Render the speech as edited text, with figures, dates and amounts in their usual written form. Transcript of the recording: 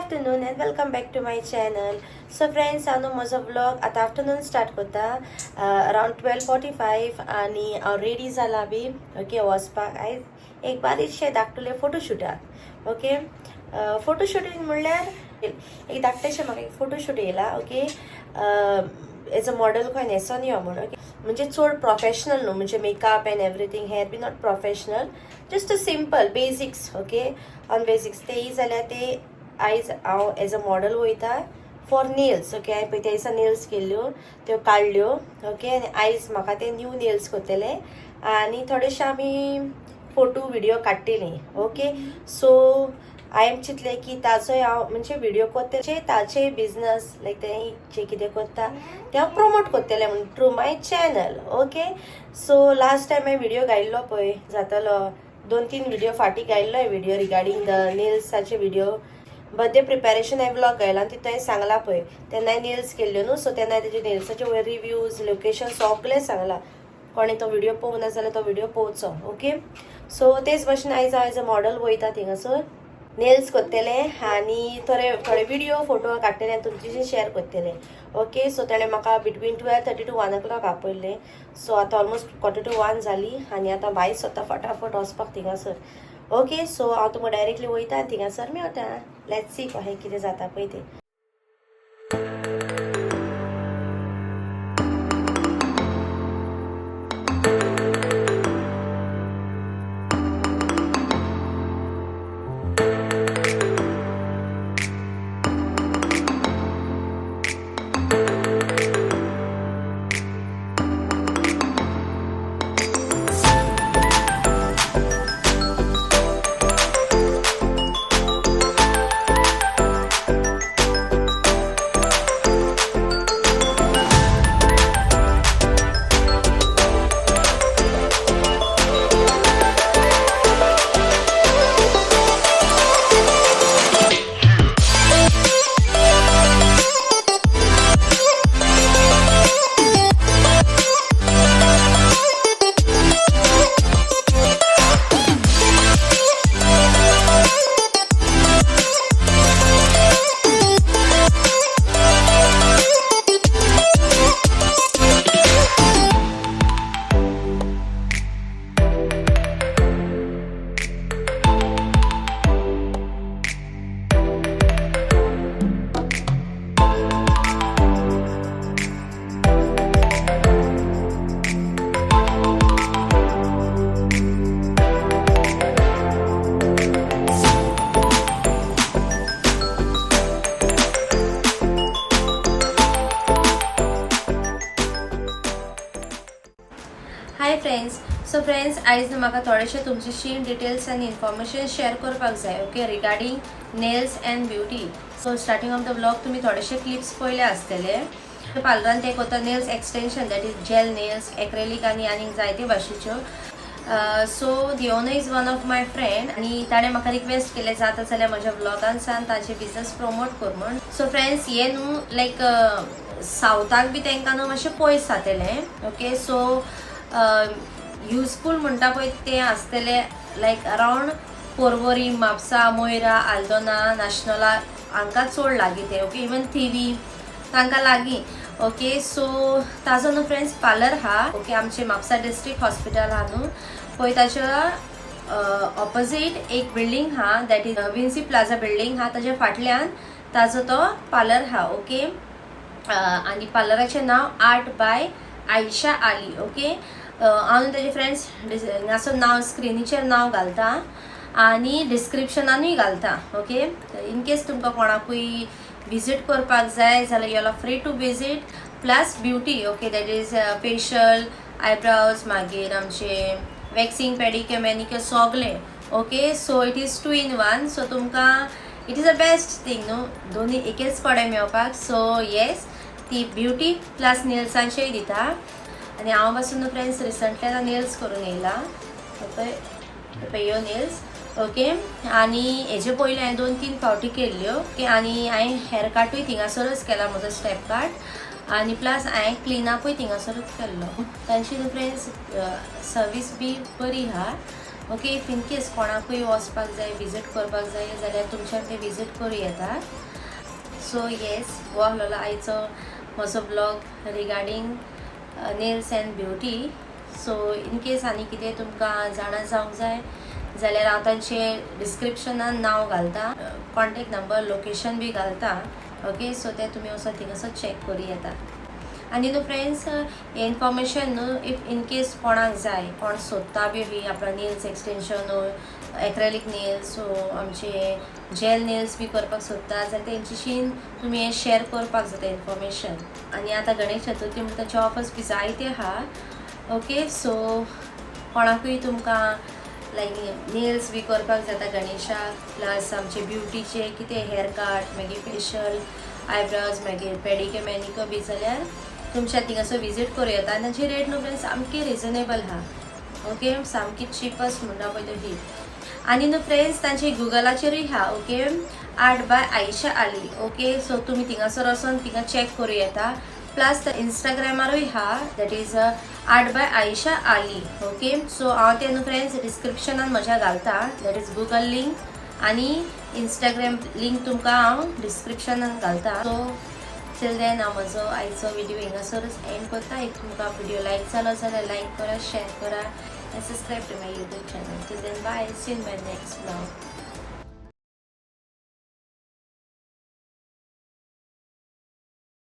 afternoon and welcome back to my channel. So friends, हांव म्हजो vlog आता afternoon start करता अराउंड 12:45 आणि हांव रेडी जाला बी ओके वचपाक. आयज एक बारीकशें धाकटुलें फोटोशूटाक ओके. फोटोशूटिंग म्हणल्यार एक धाकटेशें म्हाका एक फोटोशूट येयला ओके. एज अ मॉडल खंय न्हेसोन यो म्हणून ओके. म्हणजे चड प्रोफेशनल न्हू, म्हणजे makeup and everything hair be not professional, just a simple basics okay. On basics तेय जाल्यार ते आयज हांव एज अ मॉडल वयता फॉर नेल्स ओके. हांवें पळय त्या दिसा नेल्स केल्ल्यो त्यो काडल्यो ओके. आनी आयज म्हाका ते न्यू नेल्स कोत्तले आनी थोडेशे आमी फोटो व्हिडिओ काडटली ओके. सो हांवें चिंतलें की ताचोय हांव म्हणजे व्हिडिओ कोत्तले ताचे बिजनस लायक तें जें कितें कोत्ता तें हांव प्रमोट कोत्तलें म्हणून through my channel okay. So last time हांवें व्हिडिओ घायल्लो पळय जातलो 2-3 व्हिडिओ फाटीं घायल्लो व्हिडिओ रिगार्डींग द नेल्साचे व्हिडिओ बर्थडे प्रिपेरेशन हांवें व्लॉग घायला आनी तितून हांवें सांगलां पळय तेन्ना नेल्स केल्ल्यो न्हू. सो तेन्ना तेजे नेल्साचे वयर रिव्यूज लोकेशन सगळें सांगलां. कोणें तो व्हिडिओ पळोवंक ना जाल्यार तो व्हिडिओ पळोवचो ओके. सो तेच भशेन आयज हांव एज अ मॉडल वयता थिंगासर नेल्स कोत्तले आनी थोडे व्हिडिओ फोटो काडटले आनी तुमचेशी शेअर कोत्तले ओके. सो ताणें म्हाका बिटवीन 12:30 to 1 o'clock आपयल्लें. सो आतां ऑलमोस्ट 1:45 जाली आनी आतां भायर सोदता फटाफट वचपाक थिंगासर ओके. सो हांव तुमकां डायरेक्टली वयता आनी थिंगासर मेळटा. लेट्स सी कशें कितें जाता पळय तें. Hi friends. सो फ्रेंड्स आयज म्हाका थोडेशे तुमचेशी डिटेल्स आनी इन्फॉर्मेशन शेअर करपाक जाय okay regarding nails and beauty. So starting off the blog तुमी थोडेशे क्लिप्स पयले आसतले. पार्लरान ते कोता nails extension that is gel nails acrylic आनी जायते भाशेच्यो. So the owner is one of my friend आनी ताणें म्हाका रिक्वेस्ट केले जाता जाल्यार म्हज्या ब्लॉगान सांग ताचे बिजनस प्रमोट कर म्हण. सो फ्रेंड्स हे न्हू लायक सावथाक बी तांकां न्हू मातशें पयस जातलें ओके. सो युजफूल म्हणटा पळय तें आसतलें लायक अरावंड पर्वरी म्हापसा मोयरा आल्दोना नाशनला हांकां चड लागीं ते ओके. इवन थिवी तांकां लागीं ओके. सो ताजो न्हू फ्रेंड्स पार्लर हा ओके. आमचे म्हापसा डिस्ट्रिक्ट हॉस्पिटल हा न्हू पळय ताच्या ऑपोजीट एक बिल्डींग हा that is Vincy plaza building हा. ताच्या फाटल्यान ताजो तो पार्लर हा ओके. आनी पार्लराचें नांव आर्ट बाय आयशा आली ओके. हांव ताजे फ्रेंड्स हांगासर नांव स्क्रिनीचेर नांव घालता आनी डिस्क्रिप्शनानूय घालता ओके. इन केस तुमकां कोणाकूय विजीट करपाक जाय जाल्यार you are free to visit. Plus beauty okay that is facial eyebrows मागीर आमचे वॅक्सिंग पेडिक्युअर मॅनिक्युअर सगळें okay. So it is 2 in 1. So तुमकां it is a best thing न्हू दोनी एकेच कडेन मेळपाक. सो येस ती ब्युटी प्लस नेल्सांचेय दिता आनी हांव पासून न्हू फ्रेंड्स रिसंटली आतां नेल्स करून येयला पळय ह्यो नेल्स ओके. आनी हेजे पयलीं हांवें 2-3 फावटी केल्ल्यो ओके. आनी हांवें हेअर काटूय थिंगासरच केला म्हजो स्टेप काट आनी प्लस हांवें क्लिनअपूय थिंगासरच केल्लो. तांची न्हू फ्रेंड्स सर्वीस बी बरी आहा ओके. इफ इन केस कोणाकूय वचपाक जाय, विजीट करपाक जाय जाल्यार तुमच्यान ते विजीट करूं येता. सो येस, हो आहलोलो आयचो म्हजो blog regarding nails and beauty. So in case आनी कितें तुमकां जाणा जावंक जाय जाल्यार हांव तांचे डिस्क्रिप्शनान नांव घालता, कॉन्टेक्ट नंबर, लोकेशन बी घालता. ओके. सो ते तुमी वचोन थिंगासर चॅक करूं येता. आनी न्हू फ्रेंड्स, हे इन्फॉर्मेशन न्हू इफ इन केस कोणाक जाय, कोण सोदता बी आपला नेल्स एक्सटेंशन, एक्रेलिक नेल्स, आमचे जेल नेल्स बी करपाक सोदता जाल्यार तेंच्याशी तुमी हें शेअर करपाक जाता इन्फॉर्मेशन. आनी आतां गणेश चतुर्थी म्हणटा तांचे ऑफर्स बी जायते आहा. ओके. सो कोणाकूय तुमकां लायक नेल्स बी करपाक जाता गणेशाक, प्लस आमचे ब्युटीचे कितें हेअर कट, मागीर फेशियल, आयब्रोज, मागीर पेडिक्योर मॅनिक्योर बी जाल्यार तुमच्या थिंगासर विजीट करूं येता. आनी तांची रेट न्हू फ्रेंड्स सामकी रिजनेबल आहा. ओके. सामकी चिपस्ट म्हणटा पळय तो ही. आनी न्हू फ्रेंड्स तांचे गुगलाचेरूय आहा. ओके. आर्ट बाय आयशा आली. ओके. सो तुमी थिंगासर वचोन थिंगा चॅक करूं येता. प्लस इंस्टाग्रामारूय आहा, that is art bye Ayesha आली. ओके. सो हांव ते न्हू फ्रेंड्स डिस्क्रिप्शनान म्हज्या घालता, दॅट इज गुगल लिंक आनी इंस्टाग्राम लिंक तुमकां हांव डिस्क्रिप्शनान घालता. सो टिल देन हांव म्हजो आयचो व्हिडिओ हिंगासरच एंड करता. इफ तुमकां व्हिडिओ लायक जालो जाल्यार लायक करा, शेअर करा, and subscribe to my YouTube channel. Till then, bye. See you in my next vlog.